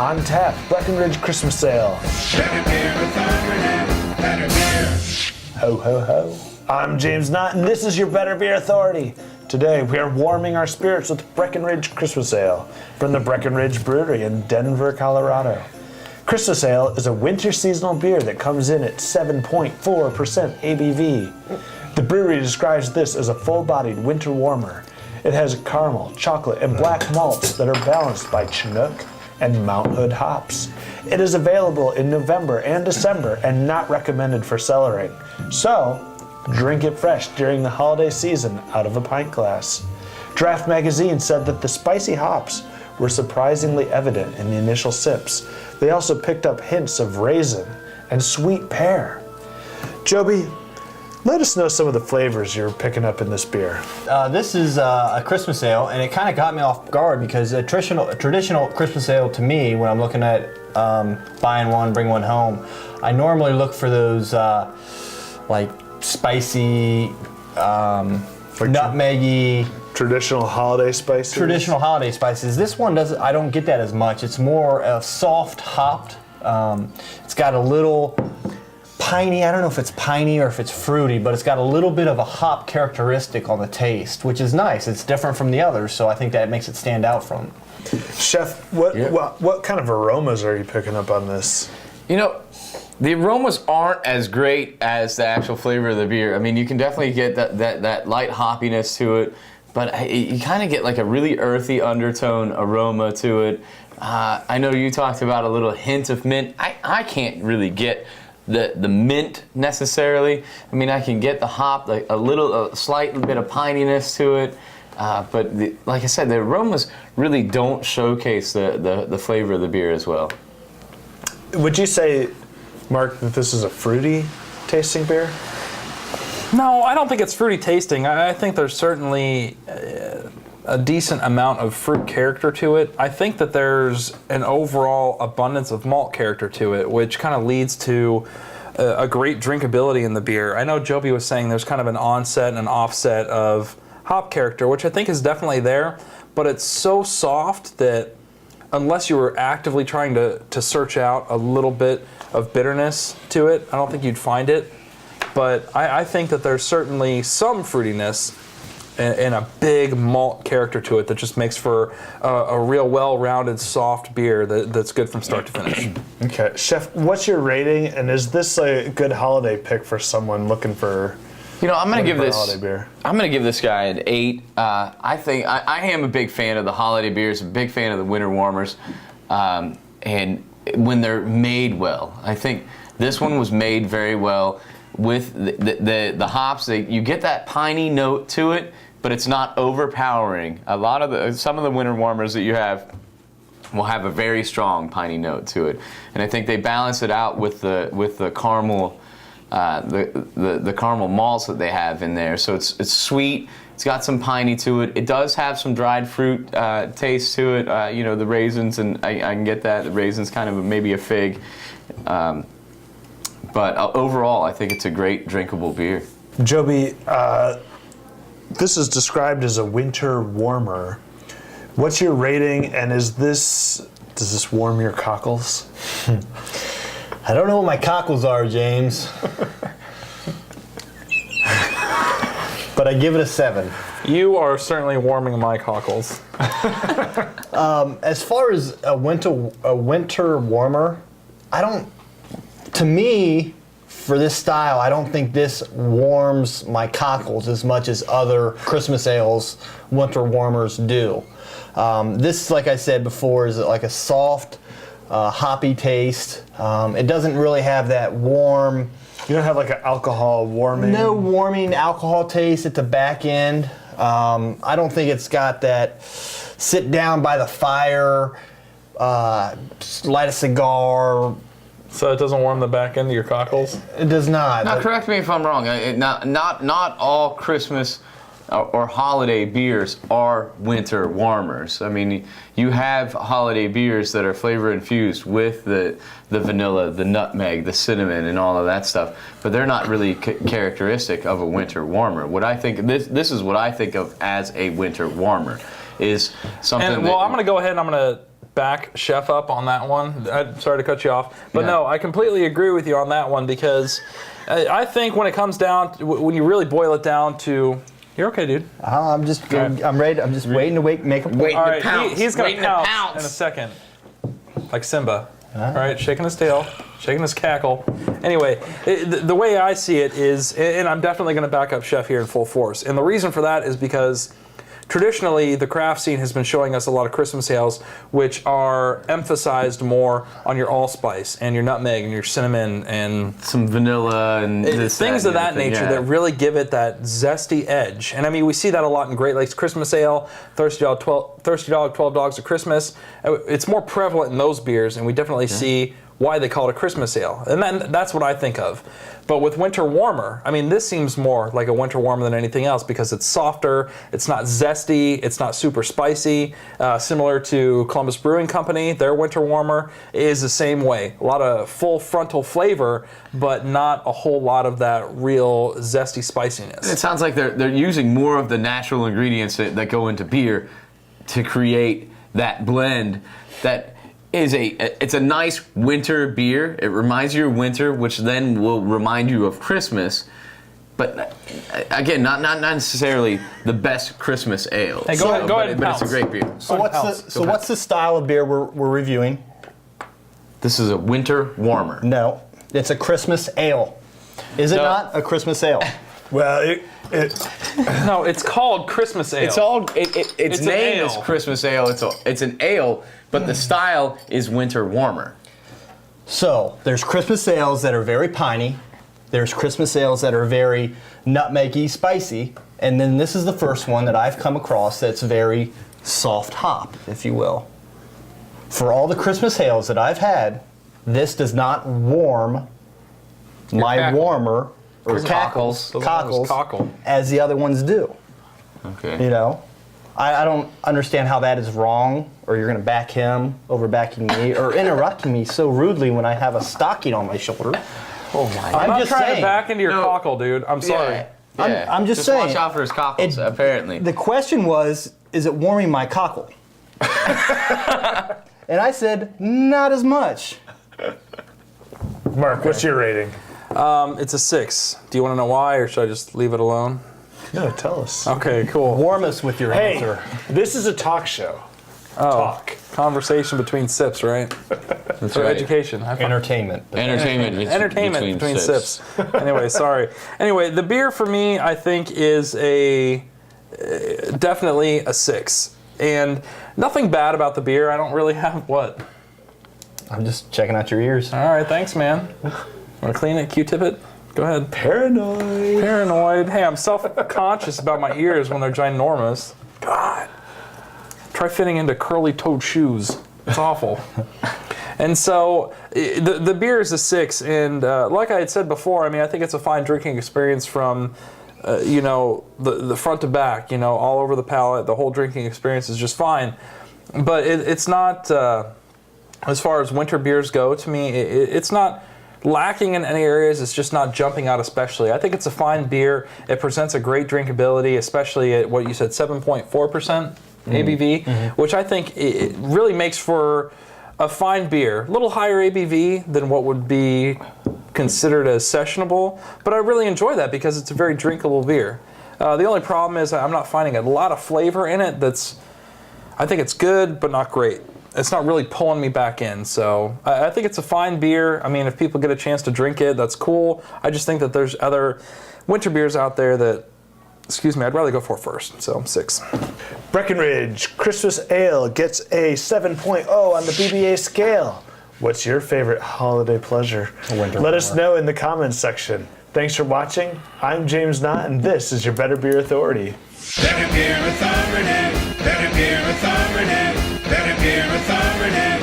On Tap Breckenridge Christmas Ale. Better beer authority, better beer. Ho, ho, ho. I'm James Knott, and this is your Better Beer Authority. Today, we are warming our spirits with Breckenridge Christmas Ale from the Breckenridge Brewery in Denver, Colorado. Christmas Ale is a winter seasonal beer that comes in at 7.4% ABV. The brewery describes this as a full-bodied winter warmer. It has caramel, chocolate, and black malts that are balanced by Chinook and Mt Hood hops. It is available in November and December and not recommended for cellaring. So, drink it fresh during the holiday season out of a pint glass. Draft Magazine said that the spicy hops were surprisingly evident in the initial sips. They also picked up hints of raisin and sweet pear. Joby, let us know some of the flavors you're picking up in this beer. This is a Christmas ale, and it kind of got me off guard because a traditional Christmas ale to me, when I'm looking at buying one, bring one home, I normally look for those like spicy, nutmeggy, Traditional holiday spices? traditional holiday spices. This one doesn't. I don't get that as much. It's more soft hopped. It's got a little piney. I don't know if it's piney or if it's fruity, but it's got a little bit of a hop characteristic on the taste, which is nice. It's different from the others, so I think that makes it stand out from. Chef, what kind of aromas are you picking up on this? You know, the aromas aren't as great as the actual flavor of the beer. I mean, you can definitely get that light hoppiness to it, but you kind of get like a really earthy undertone aroma to it. I know you talked about a little hint of mint. I can't really get the mint necessarily. I mean, I can get the hop, like a slight bit of pininess to it. But like I said, the aromas really don't showcase the flavor of the beer as well. Would you say, Mark, that this is a fruity tasting beer? No, I don't think it's fruity tasting. I think there's certainly a decent amount of fruit character to it. I think that there's an overall abundance of malt character to it, which kind of leads to a great drinkability in the beer. I know Joby was saying there's kind of an onset and an offset of hop character, which I think is definitely there, but it's so soft that unless you were actively trying to search out a little bit of bitterness to it, I don't think you'd find it. But I think that there's certainly some fruitiness and a big malt character to it that just makes for a real well-rounded, soft beer that's good from start to finish. Okay, Chef, what's your rating, and is this a good holiday pick for someone looking for? You know, I'm going to give this. Holiday beer? I'm going to give this guy an 8. I think I am a big fan of the holiday beers, a big fan of the winter warmers, and when they're made well. I think this one was made very well with the hops. You get that piney note to it, but it's not overpowering. Some of the winter warmers that you have will have a very strong piney note to it, and I think they balance it out with the caramel. The caramel malts that they have in there, so it's sweet. It's got some piney to it. It does have some dried fruit taste to it. You know, the raisins, and I can get that. The raisins kind of maybe a fig, but overall, I think it's a great drinkable beer. Joby, this is described as a winter warmer. What's your rating, and does this warm your cockles? I don't know what my cockles are, James. But I give it a 7. You are certainly warming my cockles. As far as a winter warmer, to me, for this style, I don't think this warms my cockles as much as other Christmas ales winter warmers do. This, like I said before, is like a soft, hoppy taste. It doesn't really have that warm. You don't have like an alcohol warming? No warming alcohol taste at the back end. I don't think it's got that sit down by the fire, light a cigar. So it doesn't warm the back end of your cockles? It does not. Now, correct me if I'm wrong. Not all Christmas or holiday beers are winter warmers. I mean, you have holiday beers that are flavor infused with the vanilla, the nutmeg, the cinnamon, and all of that stuff, but they're not really characteristic of a winter warmer. What I think, this is what I think of as a winter warmer, is something. I'm going to go ahead and I'm going to back Chef up on that one. I'm sorry to cut you off, but no, I completely agree with you on that one because I think when it comes down, when you really boil it down to, you're okay, dude. I'm ready. I'm just waiting to make a point. Waiting All to right, pounce. he's gonna Waiting to pounce pounce in a second, like Simba. All right, shaking his tail, shaking his cackle. Anyway, the way I see it is, and I'm definitely going to back up Chef here in full force. And the reason for that is because traditionally the craft scene has been showing us a lot of Christmas ales which are emphasized more on your allspice and your nutmeg and your cinnamon and some vanilla and things of that nature that really give it that zesty edge. And I mean, we see that a lot in Great Lakes Christmas Ale, Thirsty Dog 12 Dogs of Christmas. It's more prevalent in those beers, and we definitely see why they call it a Christmas ale. And that's what I think of. But with Winter Warmer, I mean, this seems more like a Winter Warmer than anything else because it's softer, it's not zesty, it's not super spicy. Similar to Columbus Brewing Company, their Winter Warmer is the same way. A lot of full frontal flavor, but not a whole lot of that real zesty spiciness. It sounds like they're using more of the natural ingredients that go into beer to create that blend that is it's a nice winter beer. It reminds you of winter, which then will remind you of Christmas. But again, not necessarily the best Christmas ale. Hey, go ahead and but it's pounce. a great beer. So what's the style of beer we're reviewing? This is a Winter Warmer. No, it's a Christmas ale. Is it not a Christmas ale? Well, No, it's called Christmas Ale. Its an name ale. is Christmas Ale. It's an ale, but the style is Winter Warmer. So there's Christmas ales that are very piney. There's Christmas ales that are very nutmeggy, spicy. And then this is the first one that I've come across that's very soft hop, if you will. For all the Christmas ales that I've had, this does not warm my cackle. warmer or Cockles. cockles Cockle. as the other ones do. Okay. You know, I don't understand how that is wrong, or you're going to back him over backing me, or interrupting me so rudely when I have a stocking on my shoulder. Oh my. I'm not just trying saying. to back into your No. cockle, dude. I'm sorry. Yeah. I'm just saying. Watch out for his cockles, It- apparently. The question was, is it warming my cockle? And I said, not as much. Mark, what's your rating? It's a 6. Do you want to know why, or should I just leave it alone? No, tell us. Okay, cool. Warm us with your Hey, answer. this is a talk show. Talk. Conversation between sips, right? That's For right. education. High five. Entertainment. Entertainment between sips. Anyway, sorry. Anyway, the beer for me, I think, is definitely a 6. And nothing bad about the beer. I don't really have what. I'm just checking out your ears. All right, thanks, man. Want to clean it? Q-tip it? Go ahead. Paranoid. Paranoid. Hey, I'm self-conscious about my ears when they're ginormous. God. Try fitting into curly-toed shoes. It's awful. And so the beer is a 6, and like I had said before, I mean, I think it's a fine drinking experience from, the front to back, all over the palate. The whole drinking experience is just fine. But it's not, as far as winter beers go, to me, it's not lacking in any areas. It's just not jumping out especially. I think it's a fine beer. It presents a great drinkability, especially at what you said, 7.4% ABV, which I think it really makes for a fine beer. A little higher ABV than what would be considered as sessionable, but I really enjoy that because it's a very drinkable beer. The only problem is I'm not finding a lot of flavor in it I think it's good, but not great. It's not really pulling me back in, so I think it's a fine beer. I mean, if people get a chance to drink it, that's cool. I just think that there's other winter beers out there that, I'd rather go for first, so 6. Breckenridge Christmas Ale gets a 7.0 on the BBA scale. What's your favorite holiday pleasure? Let us know in the comments section. Thanks for watching. I'm James Knott, and this is your Better Beer Authority. Better Beer Authority. Better Beer Authority. Better Beer Authority.